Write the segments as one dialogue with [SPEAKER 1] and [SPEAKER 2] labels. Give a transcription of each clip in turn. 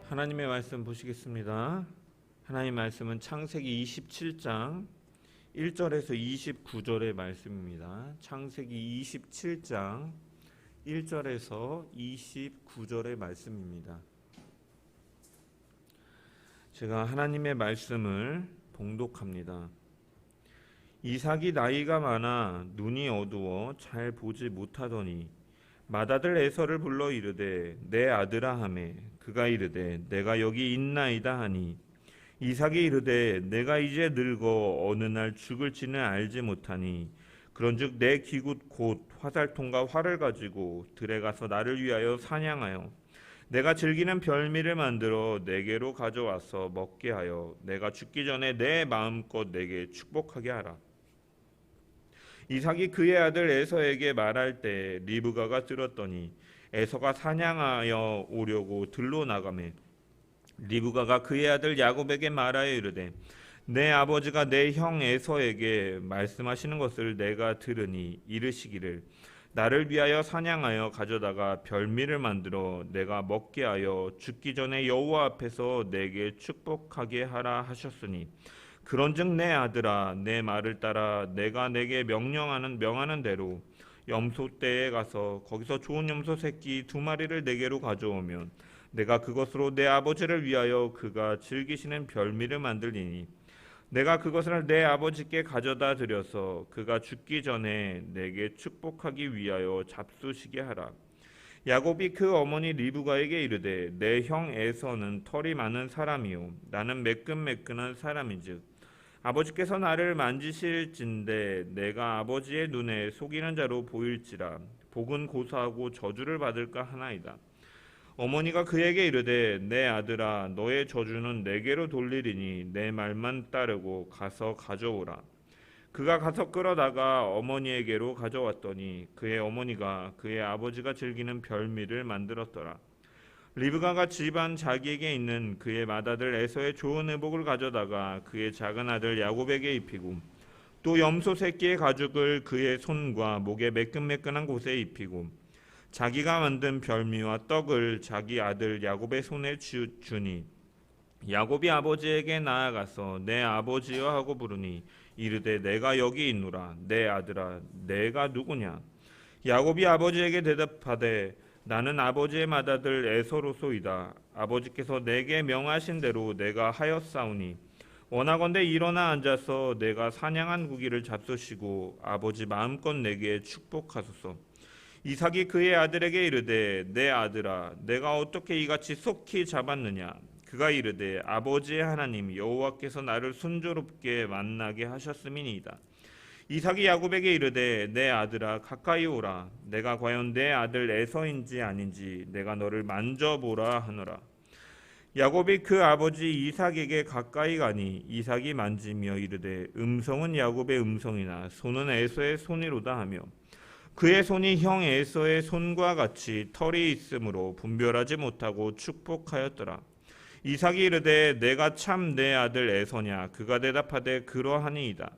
[SPEAKER 1] 하나님의 말씀 보시겠습니다. 하나님의 말씀은 창세기 27장 1절에서 29절의 말씀입니다. 창세기 27장 1절에서 29절의 말씀입니다. 제가 하나님의 말씀을 봉독합니다. 이삭이 나이가 많아 눈이 어두워 잘 보지 못하더니 맏아들 에서를 불러 이르되 내 아들아 하매 그가 이르되 내가 여기 있나이다 하니 이삭이 이르되 내가 이제 늙어 어느 날 죽을지는 알지 못하니 그런즉 내 기굿 곧 화살통과 활을 가지고 들에 가서 나를 위하여 사냥하여 내가 즐기는 별미를 만들어 내게로 가져와서 먹게 하여 내가 죽기 전에 내 마음껏 내게 축복하게 하라. 이삭이 그의 아들 에서에게 말할 때 리브가가 들었더니 에서가 사냥하여 오려고 들로 나가매 리브가가 그의 아들 야곱에게 말하여 이르되 내 아버지가 내 형 에서에게 말씀하시는 것을 내가 들으니 이르시기를 나를 위하여 사냥하여 가져다가 별미를 만들어 내가 먹게 하여 죽기 전에 여호와 앞에서 내게 축복하게 하라 하셨으니 그런즉 내 아들아 내 말을 따라 내가 내게 명하는 대로 염소떼에 가서 거기서 좋은 염소 새끼 2마리를 내게로 가져오면 내가 그것으로 내 아버지를 위하여 그가 즐기시는 별미를 만들리니 내가 그것을 내 아버지께 가져다 드려서 그가 죽기 전에 내게 축복하기 위하여 잡수시게 하라. 야곱이 그 어머니 리브가에게 이르되 내 형 에서는 털이 많은 사람이요 나는 매끈매끈한 사람인즉 아버지께서 나를 만지실진대 내가 아버지의 눈에 속이는 자로 보일지라 복은 고사하고 저주를 받을까 하나이다. 어머니가 그에게 이르되 내 아들아 너의 저주는 내게로 돌리리니 내 말만 따르고 가서 가져오라. 그가 가서 끌어다가 어머니에게로 가져왔더니 그의 어머니가 그의 아버지가 즐기는 별미를 만들었더라. 리브가가 집안 자기에게 있는 그의 맏아들 에서의 좋은 의복을 가져다가 그의 작은 아들 야곱에게 입히고 또 염소 새끼의 가죽을 그의 손과 목의 매끈매끈한 곳에 입히고 자기가 만든 별미와 떡을 자기 아들 야곱의 손에 주니 야곱이 아버지에게 나아가서 내 아버지여 하고 부르니 이르되 내가 여기 있노라. 내 아들아 내가 누구냐. 야곱이 아버지에게 대답하되 나는 아버지의 맏아들 에서로소이다. 아버지께서 내게 명하신 대로 내가 하였사오니 원하건대 일어나 앉아서 내가 사냥한 고기를 잡수시고 아버지 마음껏 내게 축복하소서. 이삭이 그의 아들에게 이르되 내 아들아 내가 어떻게 이같이 속히 잡았느냐. 그가 이르되 아버지의 하나님 여호와께서 나를 순조롭게 만나게 하셨음이니이다. 이삭이 야곱에게 이르되 내 아들아 가까이 오라. 내가 과연 내 아들 에서인지 아닌지 내가 너를 만져보라 하노라. 야곱이 그 아버지 이삭에게 가까이 가니 이삭이 만지며 이르되 음성은 야곱의 음성이나 손은 에서의 손이로다 하며 그의 손이 형 에서의 손과 같이 털이 있으므로 분별하지 못하고 축복하였더라. 이삭이 이르되 내가 참 내 아들 에서냐. 그가 대답하되 그러하니이다.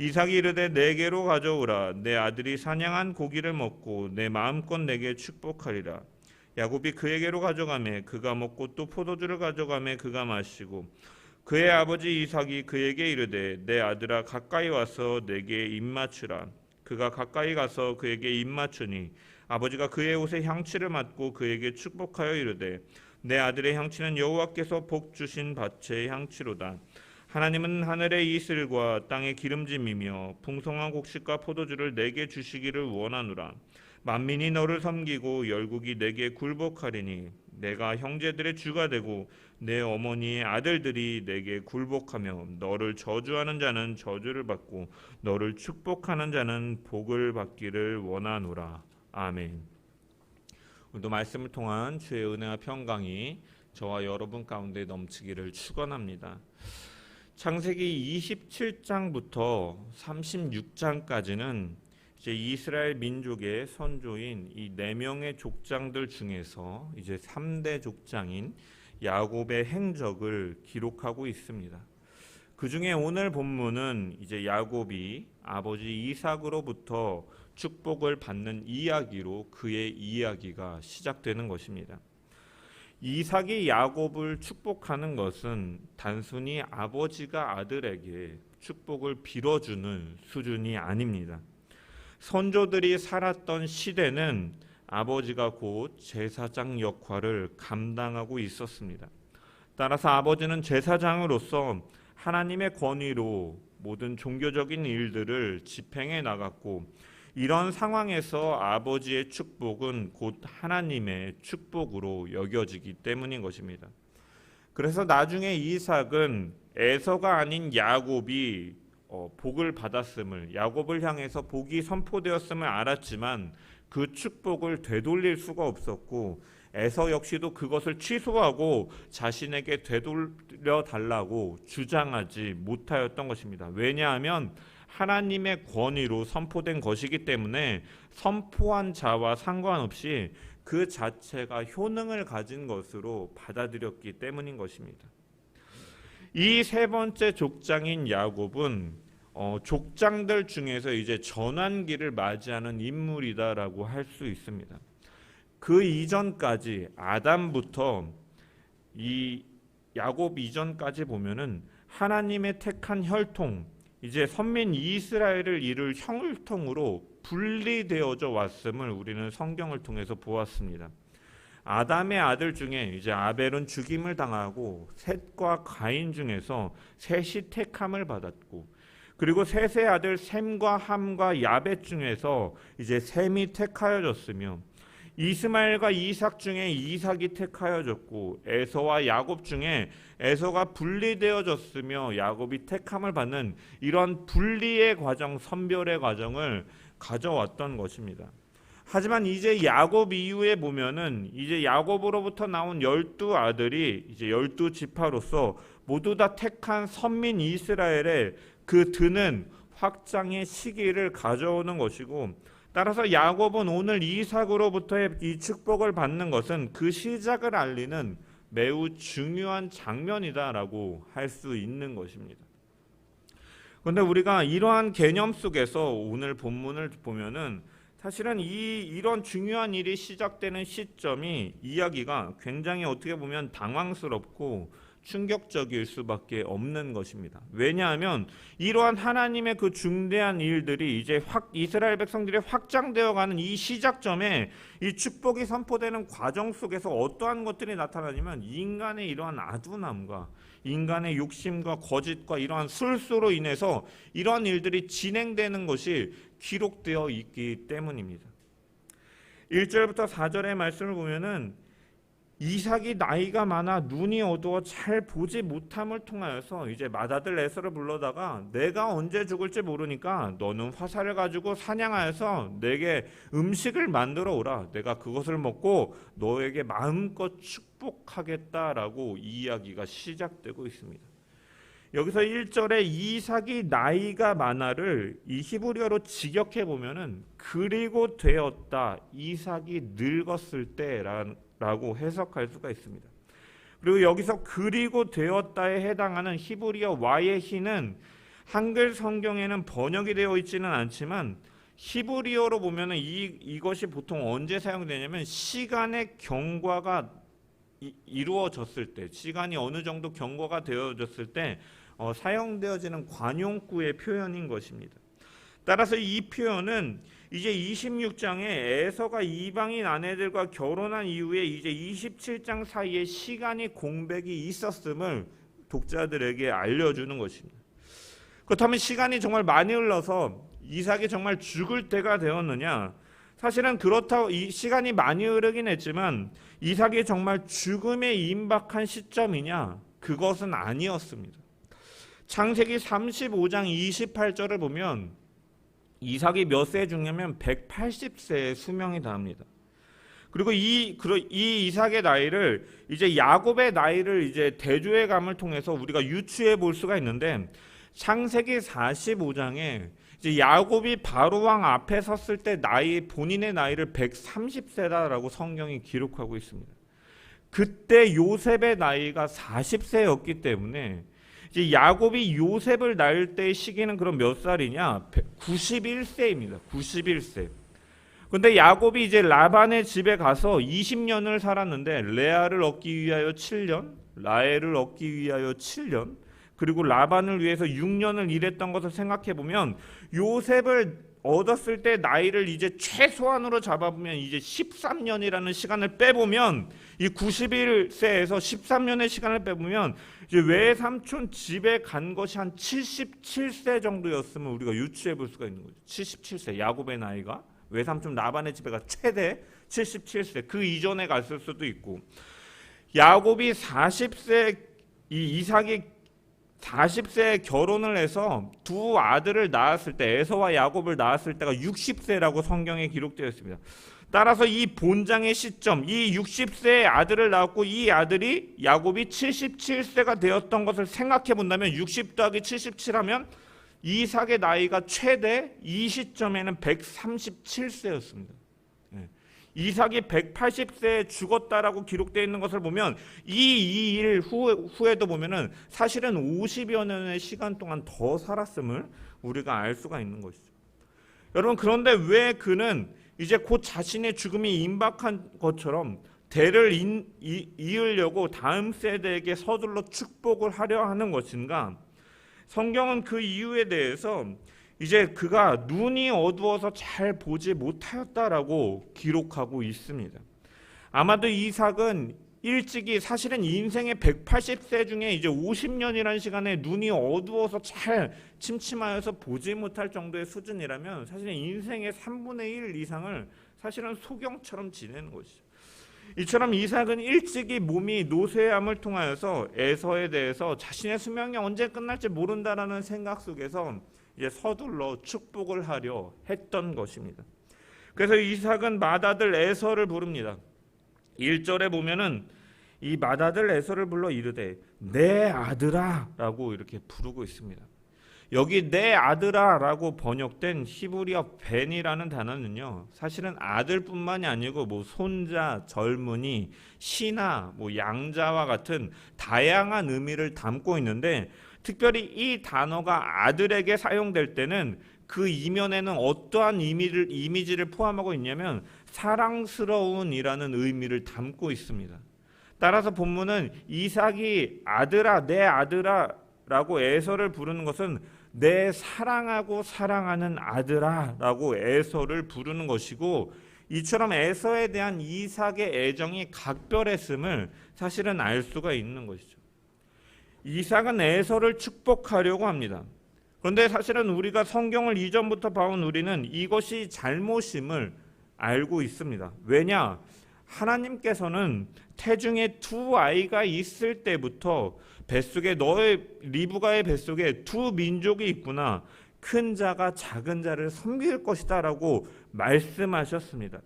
[SPEAKER 1] 이삭이 이르되 내게로 가져오라. 내 아들이 사냥한 고기를 먹고 내 마음껏 내게 축복하리라. 야곱이 그에게로 가져가매 그가 먹고 또 포도주를 가져가매 그가 마시고 그의 아버지 이삭이 그에게 이르되 내 아들아 가까이 와서 내게 입맞추라. 그가 가까이 가서 그에게 입맞추니 아버지가 그의 옷에 향취를 맡고 그에게 축복하여 이르되 내 아들의 향취는 여호와께서 복 주신 밭의 향취로다. 하나님은 하늘의 이슬과 땅의 기름짐이며 풍성한 곡식과 포도주를 내게 주시기를 원하노라. 만민이 너를 섬기고 열국이 내게 굴복하리니 내가 형제들의 주가 되고 내 어머니의 아들들이 내게 굴복하며 너를 저주하는 자는 저주를 받고 너를 축복하는 자는 복을 받기를 원하노라. 아멘. 오늘도 말씀을 통한 주의 은혜와 평강이 저와 여러분 가운데 넘치기를 축원합니다. 창세기 27장부터 36장까지는 이제 이스라엘 민족의 선조인 이 4명의 족장들 중에서 이제 3대 족장인 야곱의 행적을 기록하고 있습니다. 그 중에 오늘 본문은 이제 야곱이 아버지 이삭으로부터 축복을 받는 이야기로 그의 이야기가 시작되는 것입니다. 이삭이 야곱을 축복하는 것은 단순히 아버지가 아들에게 축복을 빌어주는 수준이 아닙니다. 선조들이 살았던 시대는 아버지가 곧 제사장 역할을 감당하고 있었습니다. 따라서 아버지는 제사장으로서 하나님의 권위로 모든 종교적인 일들을 집행해 나갔고, 이런 상황에서 아버지의 축복은 곧 하나님의 축복으로 여겨지기 때문인 것입니다. 그래서 나중에 이삭은 에서가 아닌 야곱이 복을 받았음을, 야곱을 향해서 복이 선포되었음을 알았지만 그 축복을 되돌릴 수가 없었고, 에서 역시도 그것을 취소하고 자신에게 되돌려 달라고 주장하지 못하였던 것입니다. 왜냐하면 하나님의 권위로 선포된 것이기 때문에 선포한 자와 상관없이 그 자체가 효능을 가진 것으로 받아들였기 때문인 것입니다. 이 세 번째 족장인 야곱은 족장들 중에서 이제 전환기를 맞이하는 인물이다라고 할 수 있습니다. 그 이전까지 아담부터 이 야곱 이전까지 보면은 하나님의 택한 혈통, 이제 선민 이스라엘을 이룰 혈통으로 분리되어져 왔음을 우리는 성경을 통해서 보았습니다. 아담의 아들 중에 이제 아벨은 죽임을 당하고 셋과 가인 중에서 셋이 택함을 받았고, 그리고 셋의 아들 셈과 함과 야벳 중에서 이제 셈이 택하여졌으며, 이스마엘과 이삭 중에 이삭이 택하여졌고, 에서와 야곱 중에 에서가 분리되어졌으며 야곱이 택함을 받는 이런 분리의 과정, 선별의 과정을 가져왔던 것입니다. 하지만 이제 야곱 이후에 보면은 이제 야곱으로부터 나온 12아들이 이제 12지파로서 모두 다 택한 선민 이스라엘의 그 드는 확장의 시기를 가져오는 것이고, 따라서 야곱은 오늘 이삭으로부터의 이 축복을 받는 것은 그 시작을 알리는 매우 중요한 장면이다라고 할 수 있는 것입니다. 그런데 우리가 이러한 개념 속에서 오늘 본문을 보면은 사실은 이런 중요한 일이 시작되는 시점이 이야기가 굉장히 어떻게 보면 당황스럽고 충격적일 수밖에 없는 것입니다. 왜냐하면 이러한 하나님의 그 중대한 일들이 이제 이스라엘 백성들이 확장되어가는 이 시작점에 이 축복이 선포되는 과정 속에서 어떠한 것들이 나타나냐면 인간의 이러한 아둔함과 인간의 욕심과 거짓과 이러한 술수로 인해서 이러한 일들이 진행되는 것이 기록되어 있기 때문입니다. 1절부터 4절의 말씀을 보면은 이삭이 나이가 많아 눈이 어두워 잘 보지 못함을 통하여서 이제 맏아들 에서를 불러다가 내가 언제 죽을지 모르니까 너는 화살을 가지고 사냥하여서 내게 음식을 만들어 오라. 내가 그것을 먹고 너에게 마음껏 축복하겠다라고 이 이야기가 시작되고 있습니다. 여기서 1절에 이삭이 나이가 많아를 이 히브리어로 직역해 보면은 그리고 되었다, 이삭이 늙었을 때라고 해석할 수가 있습니다. 그리고 여기서 그리고 되었다에 해당하는 히브리어 와예히는 한글 성경에는 번역이 되어 있지는 않지만 히브리어로 보면은 이것이 보통 언제 사용되냐면 시간의 경과가 이루어졌을 때, 시간이 어느 정도 경과가 되어졌을 때 사용되어지는 관용구의 표현인 것입니다. 따라서 이 표현은 이제 26장에 에서가 이방인 아내들과 결혼한 이후에 이제 27장 사이에 시간이 공백이 있었음을 독자들에게 알려주는 것입니다. 그렇다면 시간이 정말 많이 흘러서 이삭이 정말 죽을 때가 되었느냐? 사실은 그렇다고 이 시간이 많이 흐르긴 했지만 이삭이 정말 죽음에 임박한 시점이냐? 그것은 아니었습니다. 창세기 35장 28절을 보면 이삭이 몇 세에 죽냐면 180세의 수명이 다합니다. 그리고 이 이삭의 나이를 이제 야곱의 나이를 이제 대조해 감을 통해서 우리가 유추해 볼 수가 있는데, 창세기 45장에 이제 야곱이 바로 왕 앞에 섰을 때 본인의 나이를 130세다라고 성경이 기록하고 있습니다. 그때 요셉의 나이가 40세였기 때문에 이제 야곱이 요셉을 낳을 때의 시기는 그럼 몇 살이냐? 91세입니다. 91세. 근데 야곱이 이제 라반의 집에 가서 20년을 살았는데 레아를 얻기 위하여 7년, 라헬을 얻기 위하여 7년, 그리고 라반을 위해서 6년을 일했던 것을 생각해 보면 요셉을 얻었을 때 나이를 이제 최소한으로 잡아보면 이제 13년이라는 시간을 빼보면 이 91세에서 13년의 시간을 빼보면 이제 외삼촌 집에 간 것이 한 77세 정도였으면 우리가 유추해 볼 수가 있는 거죠. 77세 야곱의 나이가 외삼촌 라반의 집에 가 최대 77세 그 이전에 갔을 수도 있고 야곱이 40세 이 이삭이 40세에 결혼을 해서 두 아들을 낳았을 때 에서와 야곱을 낳았을 때가 60세라고 성경에 기록되어 있습니다. 따라서 이 본장의 시점 이 60세의 아들을 낳았고 이 아들이 야곱이 77세가 되었던 것을 생각해 본다면 60 더하기 77하면 이삭의 나이가 최대 이 시점에는 137세였습니다. 이삭이 180세에 죽었다라고 기록되어 있는 것을 보면 이 일 후에도 보면은 사실은 50여 년의 시간 동안 더 살았음을 우리가 알 수가 있는 것이죠. 여러분 그런데 왜 그는 이제 곧 자신의 죽음이 임박한 것처럼 대를 이으려고 다음 세대에게 서둘러 축복을 하려 하는 것인가? 성경은 그 이유에 대해서 이제 그가 눈이 어두워서 잘 보지 못하였다라고 기록하고 있습니다. 아마도 이삭은 일찍이 사실은 인생의 180세 중에 이제 50년이라는 시간에 눈이 어두워서 잘 침침하여서 보지 못할 정도의 수준이라면 사실은 인생의 3분의 1 이상을 사실은 소경처럼 지내는 것이죠. 이처럼 이삭은 일찍이 몸이 노쇠함을 통하여서 에서에 대해서 자신의 수명이 언제 끝날지 모른다라는 생각 속에서 이제 서둘러 축복을 하려 했던 것입니다. 그래서 이삭은 맏아들 에서를 부릅니다. 1절에 보면은 이 맏아들 에서를 불러 이르되 내 아들아 라고 이렇게 부르고 있습니다. 여기 내 아들아 라고 번역된 히브리어 벤이라는 단어는요 사실은 아들뿐만이 아니고 뭐 손자, 젊은이, 신하, 뭐 양자와 같은 다양한 의미를 담고 있는데 특별히 이 단어가 아들에게 사용될 때는 그 이면에는 어떠한 이미지를 포함하고 있냐면 사랑스러운이라는 의미를 담고 있습니다. 따라서 본문은 이삭이 아들아 내 아들아 라고 에서를 부르는 것은 내 사랑하고 사랑하는 아들아 라고 에서를 부르는 것이고 이처럼 에서에 대한 이삭의 애정이 각별했음을 사실은 알 수가 있는 것이죠. 이삭은 에서를 축복하려고 합니다. 그런데 사실은 우리가 성경을 이전부터 봐온 우리는 이것이 잘못임을 알고 있습니다. 왜냐? 하나님께서는 태중에 두 아이가 있을 때부터 뱃속에 너의 리브가의 뱃속에 두 민족이 있구나. 큰 자가 작은 자를 섬길 것이다 라고 말씀하셨습니다.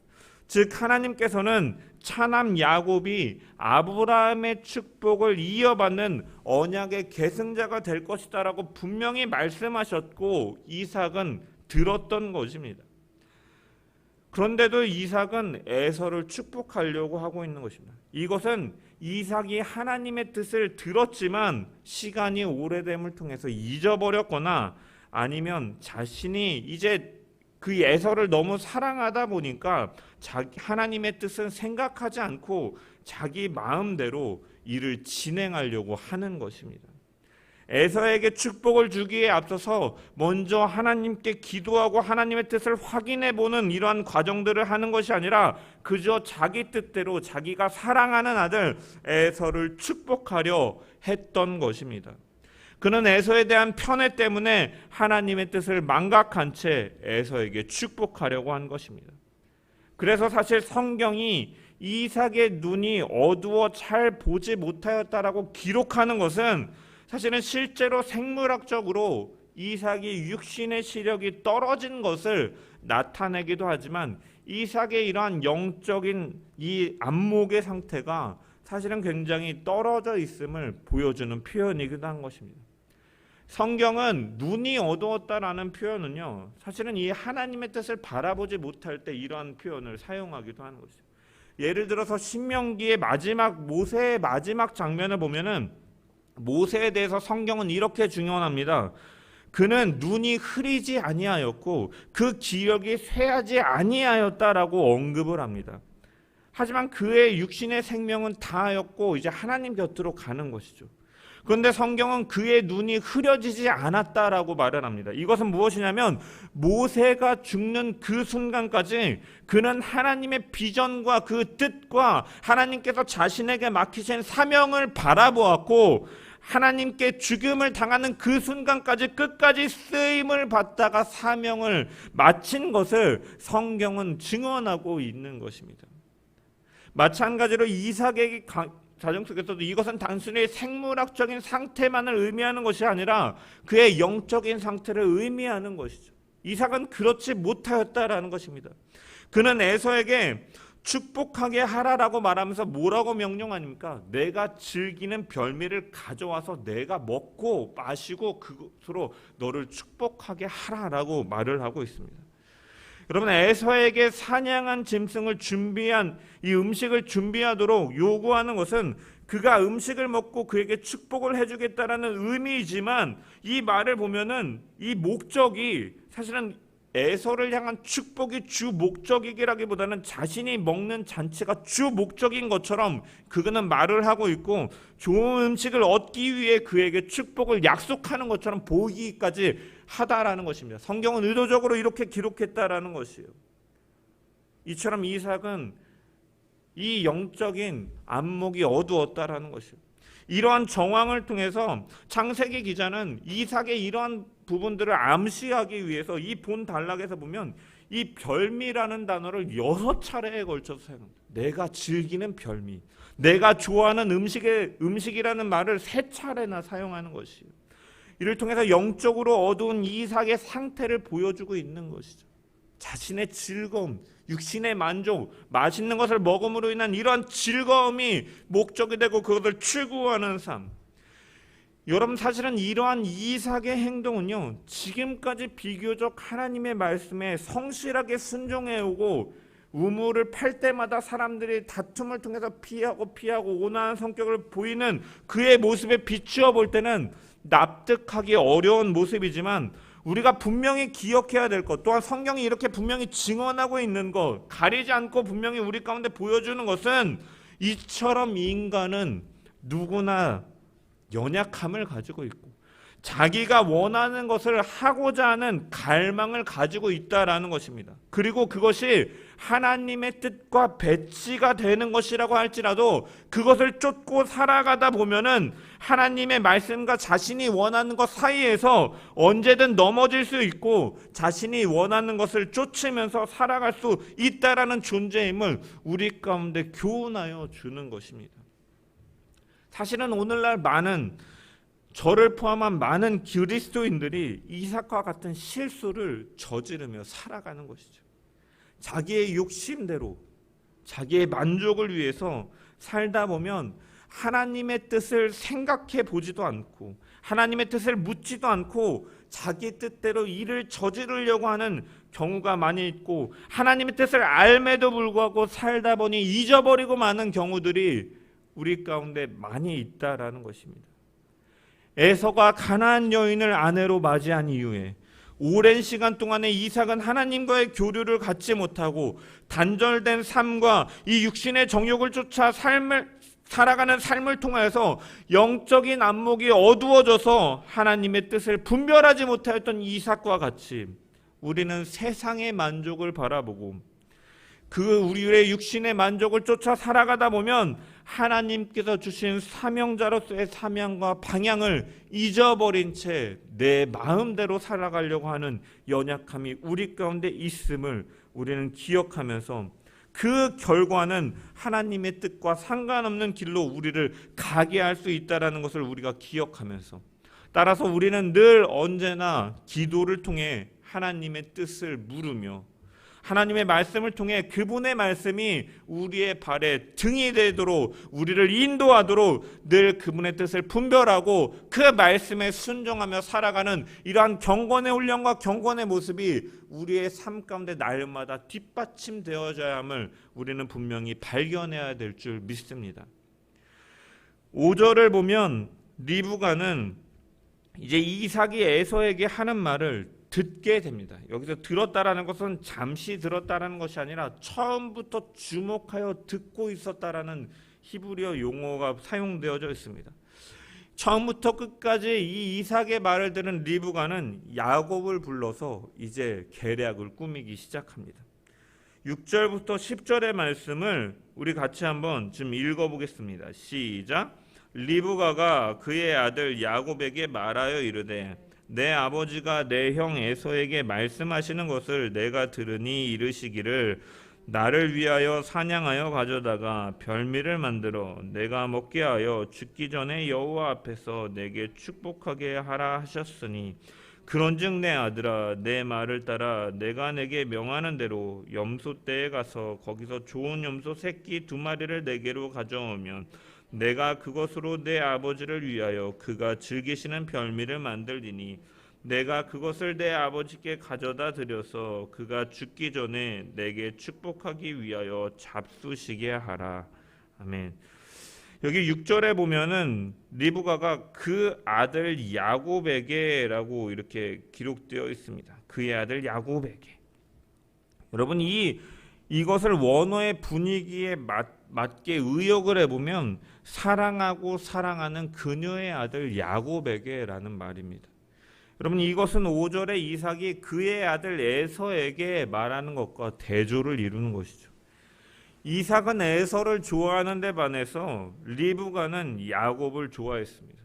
[SPEAKER 1] 즉 하나님께서는 차남 야곱이 아브라함의 축복을 이어받는 언약의 계승자가 될 것이다 라고 분명히 말씀하셨고 이삭은 들었던 것입니다. 그런데도 이삭은 에서를 축복하려고 하고 있는 것입니다. 이것은 이삭이 하나님의 뜻을 들었지만 시간이 오래됨을 통해서 잊어버렸거나 아니면 자신이 이제 그 에서를 너무 사랑하다 보니까 하나님의 뜻은 생각하지 않고 자기 마음대로 일을 진행하려고 하는 것입니다. 에서에게 축복을 주기에 앞서서 먼저 하나님께 기도하고 하나님의 뜻을 확인해 보는 이러한 과정들을 하는 것이 아니라 그저 자기 뜻대로 자기가 사랑하는 아들 에서를 축복하려 했던 것입니다. 그는 에서에 대한 편애 때문에 하나님의 뜻을 망각한 채 에서에게 축복하려고 한 것입니다. 그래서 사실 성경이 이삭의 눈이 어두워 잘 보지 못하였다라고 기록하는 것은 사실은 실제로 생물학적으로 이삭이 육신의 시력이 떨어진 것을 나타내기도 하지만 이삭의 이러한 영적인 이 안목의 상태가 사실은 굉장히 떨어져 있음을 보여주는 표현이기도 한 것입니다. 성경은 눈이 어두웠다라는 표현은요, 사실은 이 하나님의 뜻을 바라보지 못할 때 이러한 표현을 사용하기도 하는 것이죠. 예를 들어서 신명기의 모세의 마지막 장면을 보면은 모세에 대해서 성경은 이렇게 증언합니다. 그는 눈이 흐리지 아니하였고 그 기력이 쇠하지 아니하였다라고 언급을 합니다. 하지만 그의 육신의 생명은 다하였고 이제 하나님 곁으로 가는 것이죠. 그런데 성경은 그의 눈이 흐려지지 않았다라고 말을 합니다. 이것은 무엇이냐면 모세가 죽는 그 순간까지 그는 하나님의 비전과 그 뜻과 하나님께서 자신에게 맡기신 사명을 바라보았고 하나님께 죽음을 당하는 그 순간까지 끝까지 쓰임을 받다가 사명을 마친 것을 성경은 증언하고 있는 것입니다. 마찬가지로 이삭의 가정 속에서도 이것은 단순히 생물학적인 상태만을 의미하는 것이 아니라 그의 영적인 상태를 의미하는 것이죠. 이삭은 그렇지 못하였다라는 것입니다. 그는 에서에게 축복하게 하라라고 말하면서 뭐라고 명령하니까 내가 즐기는 별미를 가져와서 내가 먹고 마시고 그것으로 너를 축복하게 하라라고 말을 하고 있습니다. 여러분, 에서에게 사냥한 짐승을 준비한 이 음식을 준비하도록 요구하는 것은 그가 음식을 먹고 그에게 축복을 해주겠다라는 의미이지만 이 말을 보면은 이 목적이 사실은 에서를 향한 축복이 주 목적이기라기보다는 자신이 먹는 잔치가 주 목적인 것처럼 그는 말을 하고 있고 좋은 음식을 얻기 위해 그에게 축복을 약속하는 것처럼 보이기까지 하다라는 것입니다. 성경은 의도적으로 이렇게 기록했다라는 것이에요. 이처럼 이삭은 이 영적인 안목이 어두웠다라는 것이에요. 이러한 정황을 통해서 창세기 기자는 이삭의 이러한 부분들을 암시하기 위해서 이 본 단락에서 보면 이 별미라는 단어를 6차례에 걸쳐서 사용합니다. 내가 즐기는 별미, 내가 좋아하는 음식이라는 말을 3차례나 사용하는 것이에요. 이를 통해서 영적으로 어두운 이삭의 상태를 보여주고 있는 것이죠. 자신의 즐거움, 육신의 만족, 맛있는 것을 먹음으로 인한 이러한 즐거움이 목적이 되고 그것을 추구하는 삶. 여러분, 사실은 이러한 이삭의 행동은요, 지금까지 비교적 하나님의 말씀에 성실하게 순종해오고 우물을 팔 때마다 사람들이 다툼을 통해서 피하고 온화한 성격을 보이는 그의 모습에 비추어 볼 때는 납득하기 어려운 모습이지만 우리가 분명히 기억해야 될 것, 또한 성경이 이렇게 분명히 증언하고 있는 것, 가리지 않고 분명히 우리 가운데 보여주는 것은 이처럼 인간은 누구나 연약함을 가지고 있고 자기가 원하는 것을 하고자 하는 갈망을 가지고 있다라는 것입니다. 그리고 그것이 하나님의 뜻과 배치가 되는 것이라고 할지라도 그것을 쫓고 살아가다 보면은 하나님의 말씀과 자신이 원하는 것 사이에서 언제든 넘어질 수 있고 자신이 원하는 것을 쫓으면서 살아갈 수 있다라는 존재임을 우리 가운데 교훈하여 주는 것입니다. 사실은 오늘날 많은, 저를 포함한 많은 그리스도인들이 이삭과 같은 실수를 저지르며 살아가는 것이죠. 자기의 욕심대로 자기의 만족을 위해서 살다 보면 하나님의 뜻을 생각해 보지도 않고 하나님의 뜻을 묻지도 않고 자기 뜻대로 일을 저지르려고 하는 경우가 많이 있고 하나님의 뜻을 알매도 불구하고 살다 보니 잊어버리고 마는 경우들이 우리 가운데 많이 있다라는 것입니다. 에서가 가나안 여인을 아내로 맞이한 이후에 오랜 시간 동안에 이삭은 하나님과의 교류를 갖지 못하고 단절된 삶과 이 육신의 정욕을 쫓아 살아가는 삶을 통해서 영적인 안목이 어두워져서 하나님의 뜻을 분별하지 못하였던 이삭과 같이 우리는 세상의 만족을 바라보고 우리의 육신의 만족을 쫓아 살아가다 보면 하나님께서 주신 사명자로서의 사명과 방향을 잊어버린 채 내 마음대로 살아가려고 하는 연약함이 우리 가운데 있음을 우리는 기억하면서 그 결과는 하나님의 뜻과 상관없는 길로 우리를 가게 할 수 있다는 것을 우리가 기억하면서 따라서 우리는 늘 언제나 기도를 통해 하나님의 뜻을 물으며 하나님의 말씀을 통해 그분의 말씀이 우리의 발에 등이 되도록 우리를 인도하도록 늘 그분의 뜻을 분별하고 그 말씀에 순종하며 살아가는 이러한 경건의 훈련과 경건의 모습이 우리의 삶 가운데 날마다 뒷받침되어져야 함을 우리는 분명히 발견해야 될 줄 믿습니다. 5절을 보면 리브가는 이제 이삭이 에서에게 하는 말을 듣게 됩니다. 여기서 들었다라는 것은 잠시 들었다라는 것이 아니라 처음부터 주목하여 듣고 있었다라는 히브리어 용어가 사용되어져 있습니다. 처음부터 끝까지 이 이삭의 말을 들은 리브가는 야곱을 불러서 이제 계략을 꾸미기 시작합니다. 6절부터 10절의 말씀을 우리 같이 한번 좀 읽어보겠습니다. 시작. 리브가가 그의 아들 야곱에게 말하여 이르되 내 아버지가 내 형 에서에게 말씀하시는 것을 내가 들으니 이르시기를 나를 위하여 사냥하여 가져다가 별미를 만들어 내가 먹게 하여 죽기 전에 여호와 앞에서 내게 축복하게 하라 하셨으니 그런즉 내 아들아 내 말을 따라 내가 내게 명하는 대로 염소떼에 가서 거기서 좋은 염소 새끼 2마리를 내게로 가져오면 내가 그것으로 내 아버지를 위하여 그가 즐기시는 별미를 만들리니 내가 그것을 내 아버지께 가져다 드려서 그가 죽기 전에 내게 축복하기 위하여 잡수시게 하라. 아멘. 여기 6절에 보면은 리브가가 그 아들 야곱에게라고 이렇게 기록되어 있습니다. 그의 아들 야곱에게. 여러분 이것을 원어의 분위기에 맞게 의역을 해보면 사랑하고 사랑하는 그녀의 아들 야곱에게라는 말입니다. 여러분 이것은 5절에 이삭이 그의 아들 에서에게 말하는 것과 대조를 이루는 것이죠. 이삭은 에서를 좋아하는 데 반해서 리브가는 야곱을 좋아했습니다.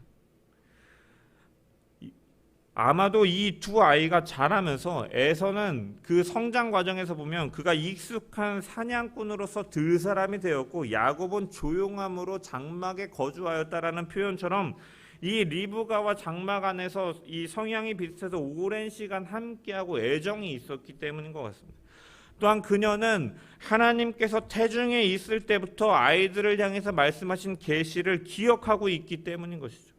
[SPEAKER 1] 아마도 이 두 아이가 자라면서 에서는 그 성장 과정에서 보면 그가 익숙한 사냥꾼으로서 들 사람이 되었고 야곱은 조용함으로 장막에 거주하였다라는 표현처럼 이 리브가와 장막 안에서 이 성향이 비슷해서 오랜 시간 함께하고 애정이 있었기 때문인 것 같습니다. 또한 그녀는 하나님께서 태중에 있을 때부터 아이들을 향해서 말씀하신 계시를 기억하고 있기 때문인 것이죠.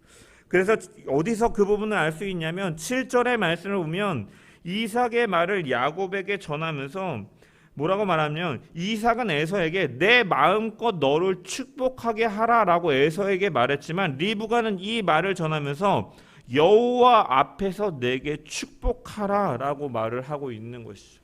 [SPEAKER 1] 그래서 어디서 그 부분을 알 수 있냐면 7절의 말씀을 보면 이삭의 말을 야곱에게 전하면서 뭐라고 말하면 이삭은 에서에게 내 마음껏 너를 축복하게 하라라고 에서에게 말했지만 리브가는 이 말을 전하면서 여호와 앞에서 내게 축복하라라고 말을 하고 있는 것이죠.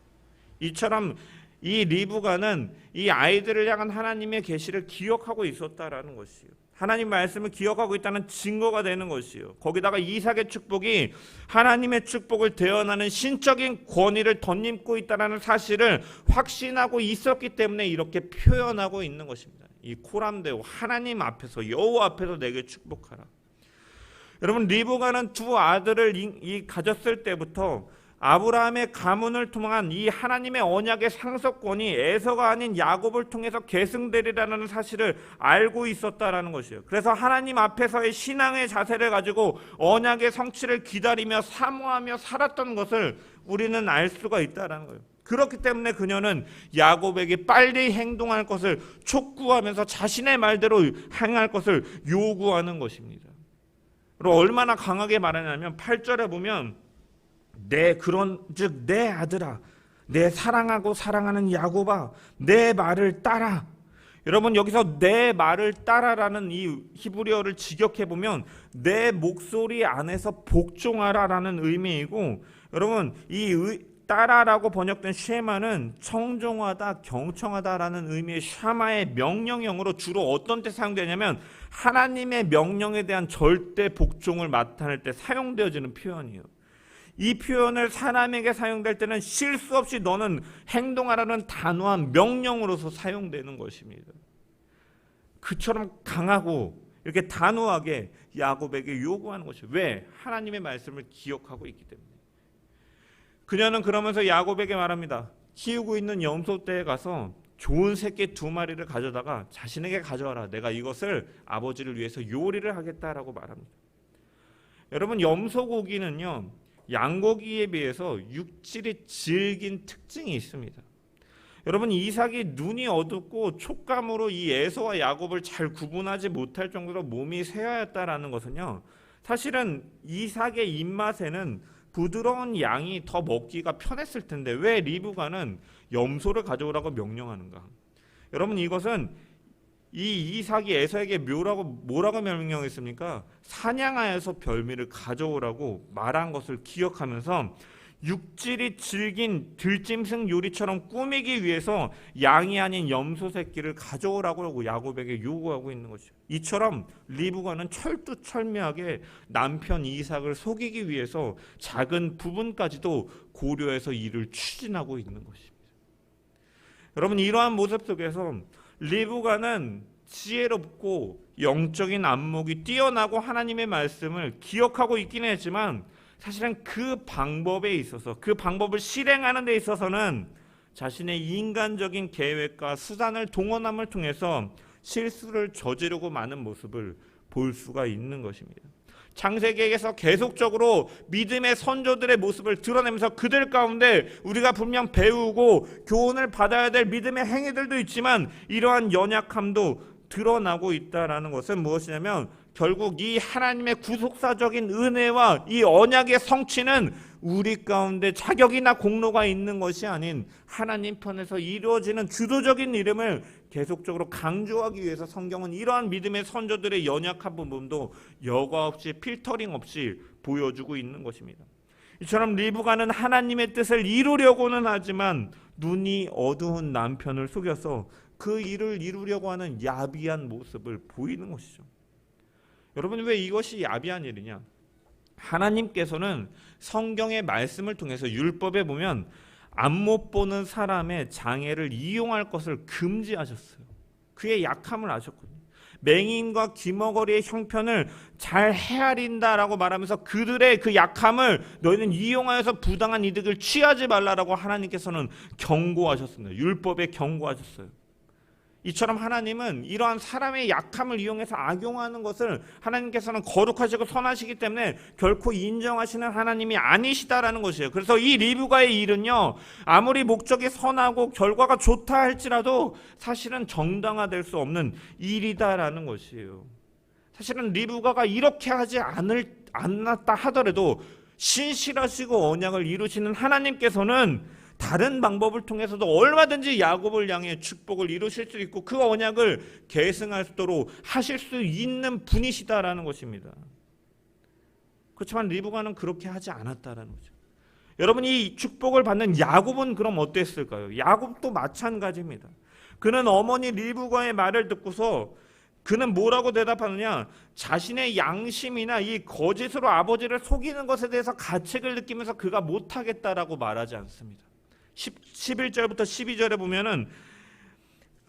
[SPEAKER 1] 이처럼 이 리브가는 이 아이들을 향한 하나님의 계시를 기억하고 있었다라는 것이에요. 하나님 말씀을 기억하고 있다는 증거가 되는 것이요. 거기다가 이삭의 축복이 하나님의 축복을 대언하는 신적인 권위를 덧입고 있다는 사실을 확신하고 있었기 때문에 이렇게 표현하고 있는 것입니다. 이 코람데오 하나님 앞에서 여호와 앞에서 내게 축복하라. 여러분 리브가는 두 아들을 가졌을 때부터 아브라함의 가문을 통한 이 하나님의 언약의 상속권이 에서가 아닌 야곱을 통해서 계승되리라는 사실을 알고 있었다라는 것이에요. 그래서 하나님 앞에서의 신앙의 자세를 가지고 언약의 성취를 기다리며 사모하며 살았던 것을 우리는 알 수가 있다라는 거예요. 그렇기 때문에 그녀는 야곱에게 빨리 행동할 것을 촉구하면서 자신의 말대로 행할 것을 요구하는 것입니다. 그리고 얼마나 강하게 말하냐면 8절에 보면 그런즉 내 아들아 내 사랑하고 사랑하는 야곱아 내 말을 따라. 여러분 여기서 내 말을 따라라는 이 히브리어를 직역해 보면 내 목소리 안에서 복종하라라는 의미이고, 여러분 따라라고 번역된 쉐마는 청종하다, 경청하다라는 의미의 샤마의 명령형으로 주로 어떤 때 사용되냐면 하나님의 명령에 대한 절대 복종을 나타낼 때 사용되어지는 표현이에요. 이 표현을 사람에게 사용될 때는 실수 없이 너는 행동하라는 단호한 명령으로서 사용되는 것입니다. 그처럼 강하고 이렇게 단호하게 야곱에게 요구하는 것이에요. 왜? 하나님의 말씀을 기억하고 있기 때문에. 그녀는 그러면서 야곱에게 말합니다. 키우고 있는 염소떼에 가서 좋은 새끼 2마리를 가져다가 자신에게 가져와라. 내가 이것을 아버지를 위해서 요리를 하겠다라고 말합니다. 여러분 염소고기는요 양고기에 비해서 육질이 질긴 특징이 있습니다. 여러분 이삭이 눈이 어둡고 촉감으로 이 에서와 야곱을 잘 구분하지 못할 정도로 몸이 쇠하였다라는 것은요, 사실은 이삭의 입맛에는 부드러운 양이 더 먹기가 편했을 텐데 왜 리브가는 염소를 가져오라고 명령하는가? 여러분 이것은 이 이삭이 에서에게 뭐라고 명령했습니까? 사냥하여서 별미를 가져오라고 말한 것을 기억하면서 육질이 질긴 들짐승 요리처럼 꾸미기 위해서 양이 아닌 염소 새끼를 가져오라고 야곱에게 요구하고 있는 것이죠. 이처럼 리브가는 철두철미하게 남편 이삭을 속이기 위해서 작은 부분까지도 고려해서 이를 추진하고 있는 것입니다. 여러분, 이러한 모습 속에서 리브가는 지혜롭고 영적인 안목이 뛰어나고 하나님의 말씀을 기억하고 있긴 했지만 사실은 그 방법에 있어서, 그 방법을 실행하는 데 있어서는 자신의 인간적인 계획과 수단을 동원함을 통해서 실수를 저지르고 마는 모습을 볼 수가 있는 것입니다. 창세기에서 계속적으로 믿음의 선조들의 모습을 드러내면서 그들 가운데 우리가 분명 배우고 교훈을 받아야 될 믿음의 행위들도 있지만 이러한 연약함도 드러나고 있다는 것은 무엇이냐면 결국 이 하나님의 구속사적인 은혜와 이 언약의 성취는 우리 가운데 자격이나 공로가 있는 것이 아닌 하나님 편에서 이루어지는 주도적인 일임을 계속적으로 강조하기 위해서 성경은 이러한 믿음의 선조들의 연약한 부분도 여과 없이 필터링 없이 보여주고 있는 것입니다. 이처럼 리브가는 하나님의 뜻을 이루려고는 하지만 눈이 어두운 남편을 속여서 그 일을 이루려고 하는 야비한 모습을 보이는 것이죠. 여러분, 왜 이것이 야비한 일이냐? 하나님께서는 성경의 말씀을 통해서 율법에 보면 앞못 보는 사람의 장애를 이용할 것을 금지하셨어요. 그의 약함을 아셨거든요. 맹인과 귀머거리의 형편을 잘 헤아린다라고 말하면서 그들의 그 약함을 너희는 이용하여서 부당한 이득을 취하지 말라라고 하나님께서는 경고하셨습니다. 율법에 경고하셨어요. 이처럼 하나님은 이러한 사람의 약함을 이용해서 악용하는 것을 하나님께서는 거룩하시고 선하시기 때문에 결코 인정하시는 하나님이 아니시다라는 것이에요. 그래서 이 리브가의 일은요, 아무리 목적이 선하고 결과가 좋다 할지라도 사실은 정당화될 수 없는 일이다라는 것이에요. 사실은 리브가가 이렇게 하지 않았다 하더라도 신실하시고 언약을 이루시는 하나님께서는 다른 방법을 통해서도 얼마든지 야곱을 향해 축복을 이루실 수 있고 그 언약을 계승할 수 있도록 하실 수 있는 분이시다라는 것입니다. 그렇지만 리브가는 그렇게 하지 않았다라는 거죠. 여러분, 이 축복을 받는 야곱은 그럼 어땠을까요? 야곱도 마찬가지입니다. 그는 어머니 리브가의 말을 듣고서 그는 뭐라고 대답하느냐? 자신의 양심이나 이 거짓으로 아버지를 속이는 것에 대해서 가책을 느끼면서 그가 못하겠다라고 말하지 않습니다. 11절부터 12절에 보면은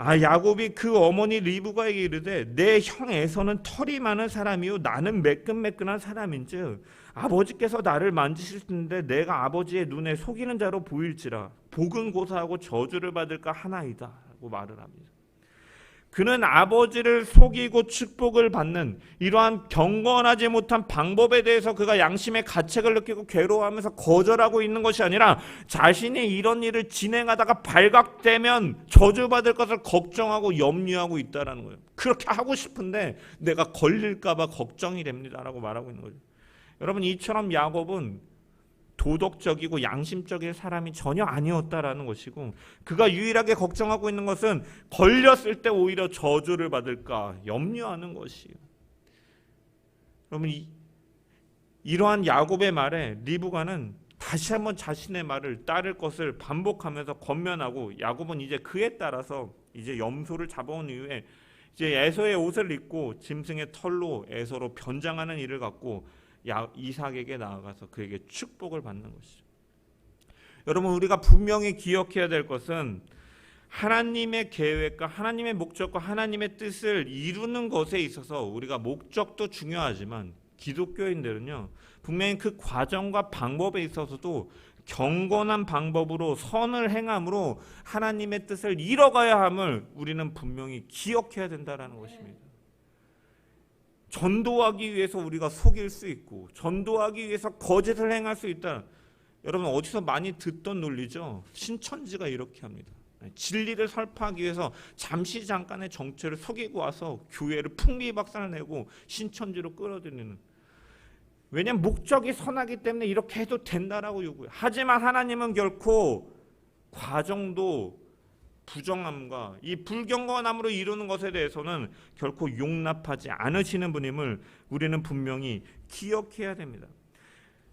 [SPEAKER 1] 야곱이 그 어머니 리브가에게 이르되 내 형 에서는 털이 많은 사람이요 나는 매끈매끈한 사람인즉 아버지께서 나를 만지실 텐데 내가 아버지의 눈에 속이는 자로 보일지라 복은 고사하고 저주를 받을까 하나이다 라고 말을 합니다. 그는 아버지를 속이고 축복을 받는 이러한 경건하지 못한 방법에 대해서 그가 양심의 가책을 느끼고 괴로워하면서 거절하고 있는 것이 아니라 자신이 이런 일을 진행하다가 발각되면 저주받을 것을 걱정하고 염려하고 있다는 거예요. 그렇게 하고 싶은데 내가 걸릴까 봐 걱정이 됩니다라고 말하고 있는 거죠. 여러분, 이처럼 야곱은 도덕적이고 양심적인 사람이 전혀 아니었다라는 것이고 그가 유일하게 걱정하고 있는 것은 걸렸을 때 오히려 저주를 받을까 염려하는 것이에요. 여러분, 이러한 야곱의 말에 리브가는 다시 한번 자신의 말을 따를 것을 반복하면서 권면하고 야곱은 이제 그에 따라서 이제 염소를 잡아온 이후에 이제 에서의 옷을 입고 짐승의 털로 에서로 변장하는 일을 갖고 이삭에게 나아가서 그에게 축복을 받는 것이죠. 여러분, 우리가 분명히 기억해야 될 것은 하나님의 계획과 하나님의 목적과 하나님의 뜻을 이루는 것에 있어서 우리가 목적도 중요하지만 기독교인들은요 분명히 그 과정과 방법에 있어서도 경건한 방법으로 선을 행함으로 하나님의 뜻을 이뤄가야 함을 우리는 분명히 기억해야 된다는 것입니다. 전도하기 위해서 우리가 속일 수 있고 전도하기 위해서 거짓을 행할 수 있다. 여러분, 어디서 많이 듣던 논리죠. 신천지가 이렇게 합니다. 진리를 설파하기 위해서 잠시 잠깐의 정체를 속이고 와서 교회를 풍비박산을 내고 신천지로 끌어들이는. 왜냐하면 목적이 선하기 때문에 이렇게 해도 된다라고 요구해요. 하지만 하나님은 결코 과정도 부정함과 이 불경건함으로 이루는 것에 대해서는 결코 용납하지 않으시는 분임을 우리는 분명히 기억해야 됩니다.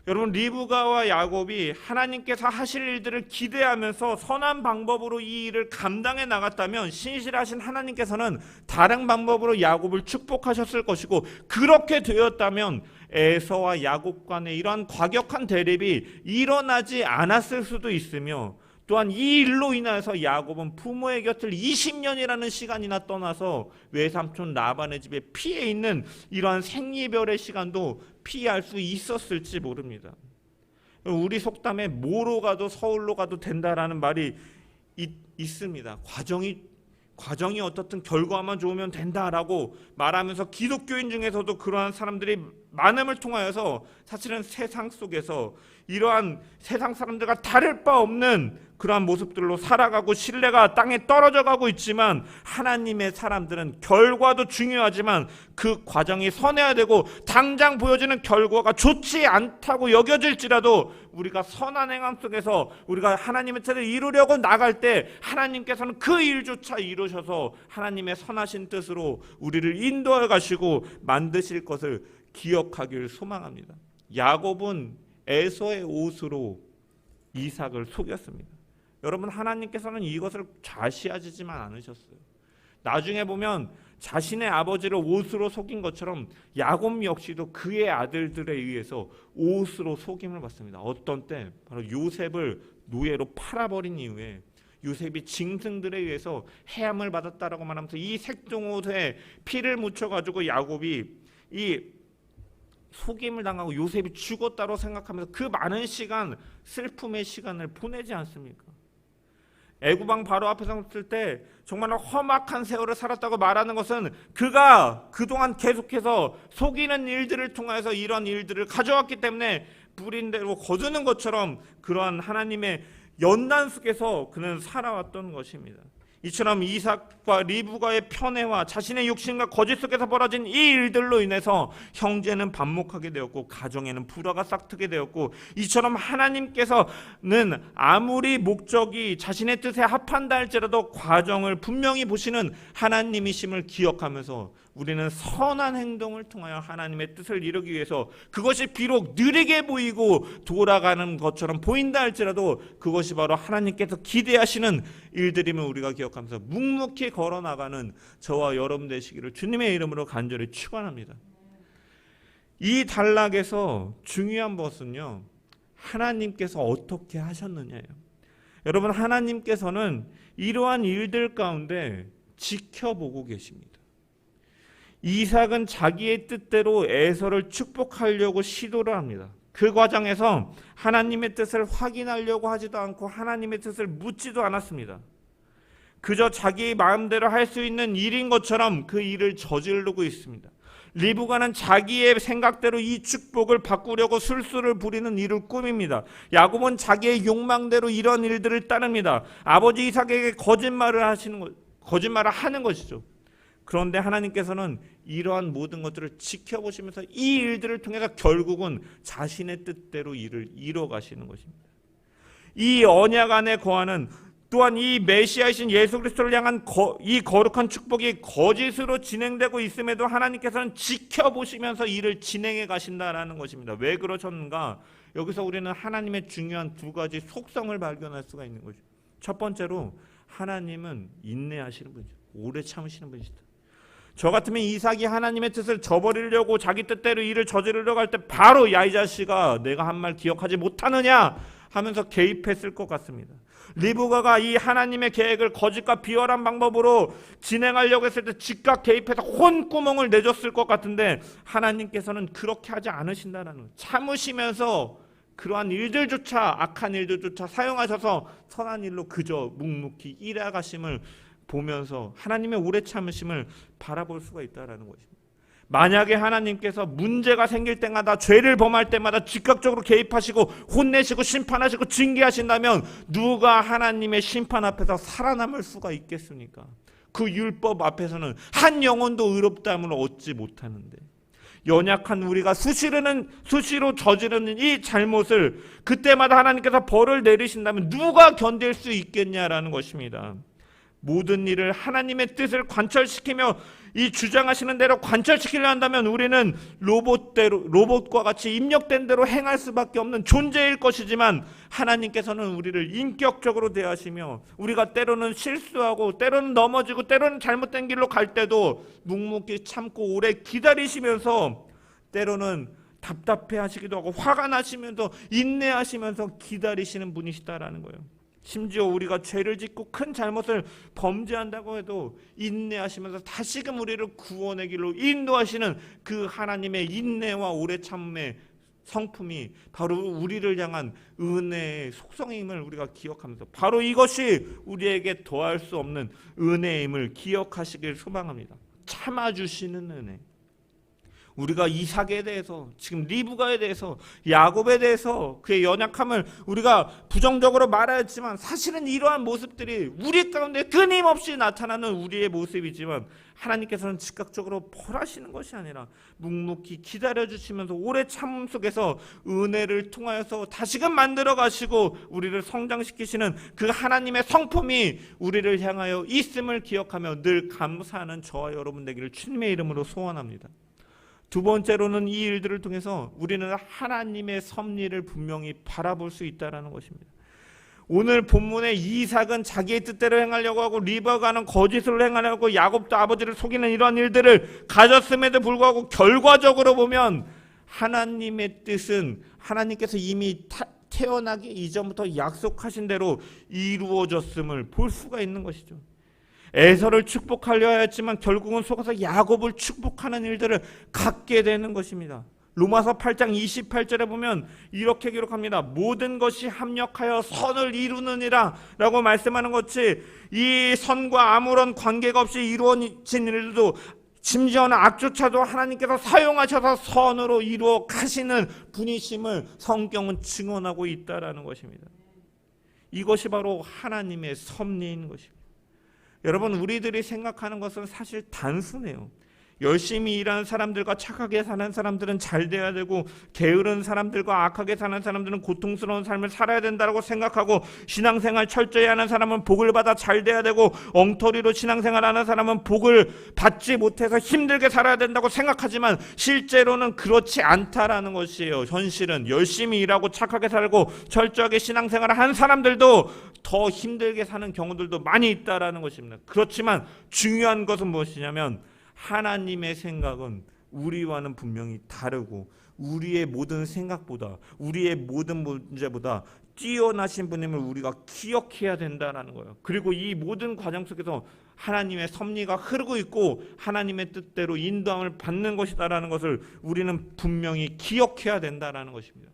[SPEAKER 1] 여러분, 리브가와 야곱이 하나님께서 하실 일들을 기대하면서 선한 방법으로 이 일을 감당해 나갔다면 신실하신 하나님께서는 다른 방법으로 야곱을 축복하셨을 것이고, 그렇게 되었다면 에서와 야곱 간의 이러한 과격한 대립이 일어나지 않았을 수도 있으며, 또한 이 일로 인해서 야곱은 부모의 곁을 20년이라는 시간이나 떠나서 외삼촌 라반의 집에 피해 있는 이러한 생이별의 시간도 피할 수 있었을지 모릅니다. 우리 속담에 뭐로 가도 서울로 가도 된다라는 말이 있습니다. 과정이 어떻든 결과만 좋으면 된다라고 말하면서 기독교인 중에서도 그러한 사람들이 많음을 통하여서 사실은 세상 속에서 이러한 세상 사람들과 다를 바 없는 그러한 모습들로 살아가고 신뢰가 땅에 떨어져 가고 있지만, 하나님의 사람들은 결과도 중요하지만 그 과정이 선해야 되고 당장 보여지는 결과가 좋지 않다고 여겨질지라도 우리가 선한 행함 속에서 우리가 하나님의 뜻을 이루려고 나갈 때 하나님께서는 그 일조차 이루셔서 하나님의 선하신 뜻으로 우리를 인도해 가시고 만드실 것을 기억하길 소망합니다. 야곱은 에서의 옷으로 이삭을 속였습니다. 여러분, 하나님께서는 이것을 좌시하지만 않으셨어요. 나중에 보면 자신의 아버지를 옷으로 속인 것처럼 야곱 역시도 그의 아들들에 의해서 옷으로 속임을 받습니다. 어떤 때 바로 요셉을 노예로 팔아버린 이후에 요셉이 짐승들에 의해서 해함을 받았다라고 말하면서 이 색종옷에 피를 묻혀가지고 야곱이 이 속임을 당하고 요셉이 죽었다고 생각하면서 그 많은 시간, 슬픔의 시간을 보내지 않습니까? 애굽왕 바로 앞에 섰을 때 정말 험악한 세월을 살았다고 말하는 것은 그가 그동안 계속해서 속이는 일들을 통해서 이런 일들을 가져왔기 때문에 뿌린 대로 거두는 것처럼 그러한 하나님의 연단 속에서 그는 살아왔던 것입니다. 이처럼 이삭과 리브가의 편애와 자신의 욕심과 거짓 속에서 벌어진 이 일들로 인해서 형제는 반목하게 되었고 가정에는 불화가 싹트게 되었고, 이처럼 하나님께서는 아무리 목적이 자신의 뜻에 합한다 할지라도 과정을 분명히 보시는 하나님이심을 기억하면서 우리는 선한 행동을 통하여 하나님의 뜻을 이루기 위해서, 그것이 비록 느리게 보이고 돌아가는 것처럼 보인다 할지라도 그것이 바로 하나님께서 기대하시는 일들임을 우리가 기억하면서 묵묵히 걸어나가는 저와 여러분 되시기를 주님의 이름으로 간절히 축원합니다. 이 단락에서 중요한 것은요, 하나님께서 어떻게 하셨느냐예요. 여러분, 하나님께서는 이러한 일들 가운데 지켜보고 계십니다. 이삭은 자기의 뜻대로 에서를 축복하려고 시도를 합니다. 그 과정에서 하나님의 뜻을 확인하려고 하지도 않고 하나님의 뜻을 묻지도 않았습니다. 그저 자기 마음대로 할 수 있는 일인 것처럼 그 일을 저지르고 있습니다. 리브가는 자기의 생각대로 이 축복을 바꾸려고 술수를 부리는 일을 꾸밉니다. 야곱은 자기의 욕망대로 이런 일들을 따릅니다. 아버지 이삭에게 거짓말을 하는 것이죠. 그런데 하나님께서는 이러한 모든 것들을 지켜보시면서 이 일들을 통해서 결국은 자신의 뜻대로 일을 이뤄가시는 것입니다. 이 언약 안에 거하는, 또한 이 메시아이신 예수 그리스도를 향한 이 거룩한 축복이 거짓으로 진행되고 있음에도 하나님께서는 지켜보시면서 일을 진행해 가신다라는 것입니다. 왜 그러셨는가? 여기서 우리는 하나님의 중요한 두 가지 속성을 발견할 수가 있는 거죠. 첫 번째로, 하나님은 인내하시는 분이죠. 오래 참으시는 분이시다. 저 같으면 이삭이 하나님의 뜻을 저버리려고 자기 뜻대로 일을 저지르려고 할 때 바로 야 이 자식아 내가 한 말 기억하지 못하느냐 하면서 개입했을 것 같습니다. 리브가가 이 하나님의 계획을 거짓과 비열한 방법으로 진행하려고 했을 때 즉각 개입해서 혼구멍을 내줬을 것 같은데, 하나님께서는 그렇게 하지 않으신다는 거예요. 참으시면서 그러한 일들조차, 악한 일들조차 사용하셔서 선한 일로 그저 묵묵히 일해가심을 보면서 하나님의 오래 참으심을 바라볼 수가 있다는 것입니다. 만약에 하나님께서 문제가 생길 때마다, 죄를 범할 때마다 즉각적으로 개입하시고 혼내시고 심판하시고 징계하신다면 누가 하나님의 심판 앞에서 살아남을 수가 있겠습니까? 그 율법 앞에서는 한 영혼도 의롭다함을 얻지 못하는데, 연약한 우리가 수시로 저지르는 이 잘못을 그때마다 하나님께서 벌을 내리신다면 누가 견딜 수 있겠냐라는 것입니다. 모든 일을 하나님의 뜻을 관철시키며 이 주장하시는 대로 관철시키려 한다면 우리는 로봇과 같이 입력된 대로 행할 수밖에 없는 존재일 것이지만, 하나님께서는 우리를 인격적으로 대하시며 우리가 때로는 실수하고 때로는 넘어지고 때로는 잘못된 길로 갈 때도 묵묵히 참고 오래 기다리시면서 때로는 답답해 하시기도 하고 화가 나시면서 인내하시면서 기다리시는 분이시다라는 거예요. 심지어 우리가 죄를 짓고 큰 잘못을 범죄한다고 해도 인내하시면서 다시금 우리를 구원의 길로 인도하시는 그 하나님의 인내와 오래 참음의 성품이 바로 우리를 향한 은혜의 속성임을 우리가 기억하면서 바로 이것이 우리에게 더할 수 없는 은혜임을 기억하시길 소망합니다. 참아주시는 은혜. 우리가 이삭에 대해서, 지금 리브가에 대해서, 야곱에 대해서 그의 연약함을 우리가 부정적으로 말하였지만 사실은 이러한 모습들이 우리 가운데 끊임없이 나타나는 우리의 모습이지만, 하나님께서는 즉각적으로 벌하시는 것이 아니라 묵묵히 기다려주시면서 오래 참음 속에서 은혜를 통하여서 다시금 만들어 가시고 우리를 성장시키시는 그 하나님의 성품이 우리를 향하여 있음을 기억하며 늘 감사하는 저와 여러분 되기를 주님의 이름으로 소원합니다. 두 번째로는 이 일들을 통해서 우리는 하나님의 섭리를 분명히 바라볼 수 있다는 것입니다. 오늘 본문의 이삭은 자기의 뜻대로 행하려고 하고 리브가는 거짓을 행하려고 야곱도 아버지를 속이는 이러한 일들을 가졌음에도 불구하고 결과적으로 보면 하나님의 뜻은 하나님께서 이미 태어나기 이전부터 약속하신 대로 이루어졌음을 볼 수가 있는 것이죠. 에서를 축복하려 하였지만 결국은 속아서 야곱을 축복하는 일들을 갖게 되는 것입니다. 로마서 8장 28절에 보면 이렇게 기록합니다. 모든 것이 합력하여 선을 이루느니라 라고 말씀하는 것이, 이 선과 아무런 관계가 없이 이루어진 일도 심지어는 악조차도 하나님께서 사용하셔서 선으로 이루어 가시는 분이심을 성경은 증언하고 있다라는 것입니다. 이것이 바로 하나님의 섭리인 것입니다. 여러분, 우리들이 생각하는 것은 사실 단순해요. 열심히 일하는 사람들과 착하게 사는 사람들은 잘 돼야 되고, 게으른 사람들과 악하게 사는 사람들은 고통스러운 삶을 살아야 된다고 생각하고, 신앙생활 철저히 하는 사람은 복을 받아 잘 돼야 되고, 엉터리로 신앙생활하는 사람은 복을 받지 못해서 힘들게 살아야 된다고 생각하지만 실제로는 그렇지 않다라는 것이에요. 현실은 열심히 일하고 착하게 살고 철저하게 신앙생활을 한 사람들도 더 힘들게 사는 경우들도 많이 있다라는 것입니다. 그렇지만 중요한 것은 무엇이냐면, 하나님의 생각은 우리와는 분명히 다르고 우리의 모든 생각보다, 우리의 모든 문제보다 뛰어나신 분임을 우리가 기억해야 된다는 거예요. 그리고 이 모든 과정 속에서 하나님의 섭리가 흐르고 있고 하나님의 뜻대로 인도함을 받는 것이다라는 것을 우리는 분명히 기억해야 된다는 것입니다.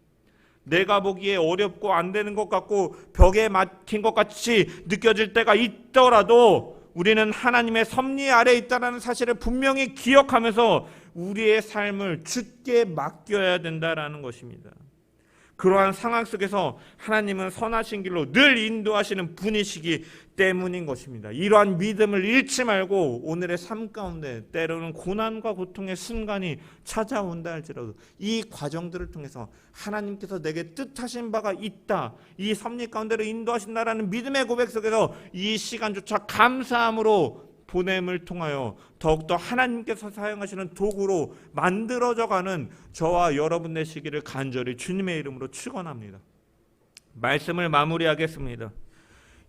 [SPEAKER 1] 내가 보기에 어렵고 안 되는 것 같고 벽에 막힌 것 같이 느껴질 때가 있더라도 우리는 하나님의 섭리 아래에 있다는 사실을 분명히 기억하면서 우리의 삶을 주께 맡겨야 된다는 것입니다. 그러한 상황 속에서 하나님은 선하신 길로 늘 인도하시는 분이시기 때문인 것입니다. 이러한 믿음을 잃지 말고 오늘의 삶 가운데 때로는 고난과 고통의 순간이 찾아온다 할지라도 이 과정들을 통해서 하나님께서 내게 뜻하신 바가 있다, 이 섭리 가운데로 인도하신다라는 믿음의 고백 속에서 이 시간조차 감사함으로 보냄을 통하여 더욱더 하나님께서 사용하시는 도구로 만들어져가는 저와 여러분 되시기를 간절히 주님의 이름으로 축원합니다. 말씀을 마무리하겠습니다.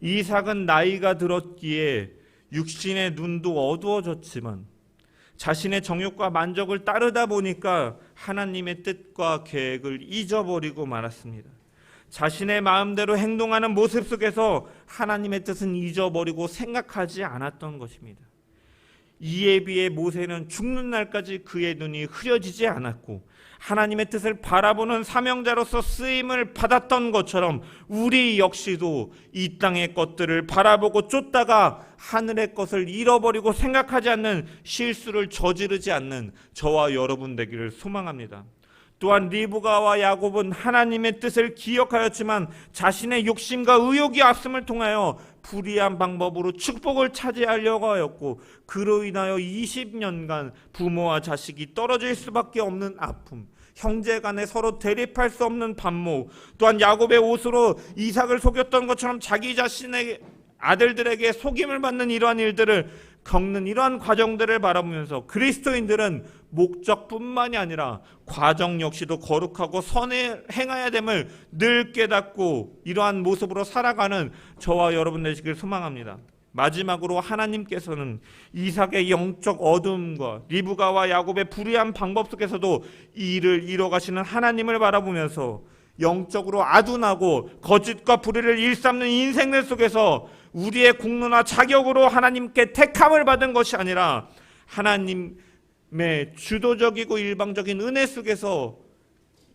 [SPEAKER 1] 이삭은 나이가 들었기에 육신의 눈도 어두워졌지만 자신의 정욕과 만족을 따르다 보니까 하나님의 뜻과 계획을 잊어버리고 말았습니다. 자신의 마음대로 행동하는 모습 속에서 하나님의 뜻은 잊어버리고 생각하지 않았던 것입니다. 이에 비해 모세는 죽는 날까지 그의 눈이 흐려지지 않았고 하나님의 뜻을 바라보는 사명자로서 쓰임을 받았던 것처럼 우리 역시도 이 땅의 것들을 바라보고 쫓다가 하늘의 것을 잃어버리고 생각하지 않는 실수를 저지르지 않는 저와 여러분 되기를 소망합니다. 또한 리브가와 야곱은 하나님의 뜻을 기억하였지만 자신의 욕심과 의욕이 앞섬을 통하여 불의한 방법으로 축복을 차지하려고 하였고 그로 인하여 20년간 부모와 자식이 떨어질 수밖에 없는 아픔, 형제 간에 서로 대립할 수 없는 반목, 또한 야곱의 옷으로 이삭을 속였던 것처럼 자기 자신의 아들들에게 속임을 받는 이러한 일들을 겪는 이러한 과정들을 바라보면서 그리스도인들은 목적뿐만이 아니라 과정 역시도 거룩하고 선을 행해야 됨을 늘 깨닫고 이러한 모습으로 살아가는 저와 여러분 되시길 소망합니다. 마지막으로 하나님께서는 이삭의 영적 어둠과 리브가와 야곱의 불의한 방법 속에서도 이 일을 이뤄가시는 하나님을 바라보면서 영적으로 아둔하고 거짓과 불의를 일삼는 인생들 속에서 우리의 공로나 자격으로 하나님께 택함을 받은 것이 아니라 하나님의 주도적이고 일방적인 은혜 속에서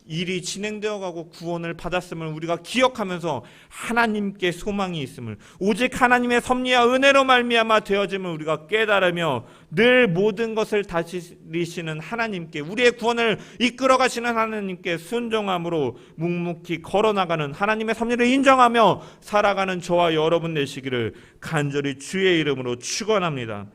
[SPEAKER 1] 일이 진행되어가고 구원을 받았음을 우리가 기억하면서 하나님께 소망이 있음을, 오직 하나님의 섭리와 은혜로 말미암아 되어짐을 우리가 깨달으며 늘 모든 것을 다스리시는 하나님께, 우리의 구원을 이끌어 가시는 하나님께 순종함으로 묵묵히 걸어나가는 하나님의 섭리를 인정하며 살아가는 저와 여러분 되시기를 간절히 주의 이름으로 축원합니다.